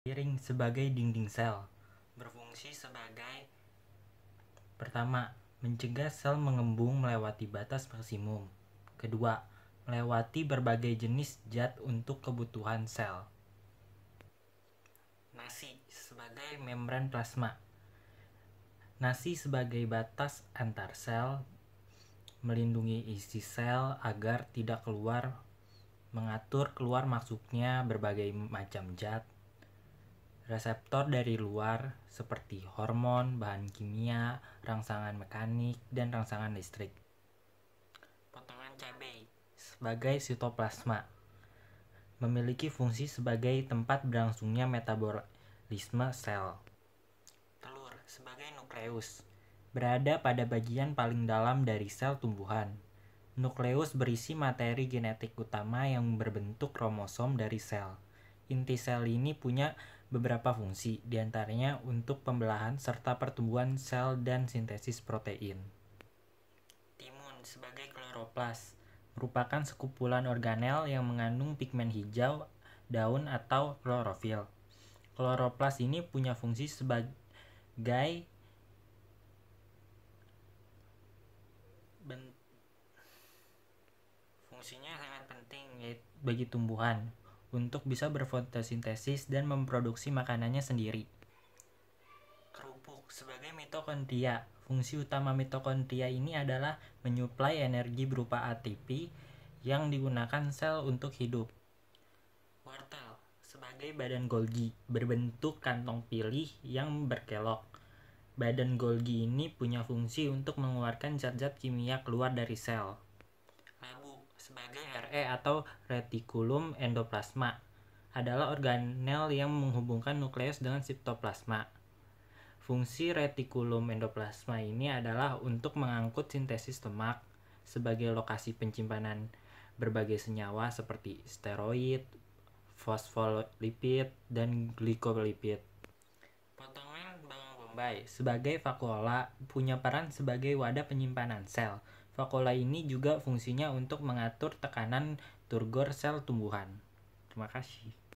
Piring sebagai dinding sel berfungsi sebagai pertama, mencegah sel mengembung melewati batas maksimum. Kedua, melewati berbagai jenis zat untuk kebutuhan sel. Nasi sebagai membran plasma. Nasi sebagai batas antar sel melindungi isi sel agar tidak mengatur keluar masuknya berbagai macam zat, reseptor dari luar seperti hormon, bahan kimia, rangsangan mekanik, dan rangsangan listrik. Potongan cabai sebagai sitoplasma memiliki fungsi sebagai tempat berlangsungnya metabolisme sel. Telur sebagai nukleus berada pada bagian paling dalam dari sel tumbuhan. Nukleus berisi materi genetik utama yang berbentuk kromosom dari sel. Inti sel ini punya beberapa fungsi, diantaranya untuk pembelahan serta pertumbuhan sel dan sintesis protein. Timun sebagai kloroplas merupakan sekumpulan organel yang mengandung pigmen hijau daun atau klorofil. Kloroplas ini punya fungsi sebagai fungsinya sangat penting bagi tumbuhan untuk bisa berfotosintesis dan memproduksi makanannya sendiri. Kerupuk sebagai mitokondria. Fungsi utama mitokondria ini adalah menyuplai energi berupa ATP yang digunakan sel untuk hidup. Wortel sebagai badan Golgi berbentuk kantong pilih yang berkelok. Badan Golgi ini punya fungsi untuk mengeluarkan zat-zat kimia keluar dari sel. Labu sebagai RE atau retikulum endoplasma adalah organel yang menghubungkan nukleus dengan sitoplasma. Fungsi retikulum endoplasma ini adalah untuk mengangkut sintesis lemak sebagai lokasi penyimpanan berbagai senyawa seperti steroid, fosfolipid, dan glikolipid. Potongan bawang bombay sebagai vakuola punya peran sebagai wadah penyimpanan sel. Vakuola ini juga fungsinya untuk mengatur tekanan turgor sel tumbuhan. Terima kasih.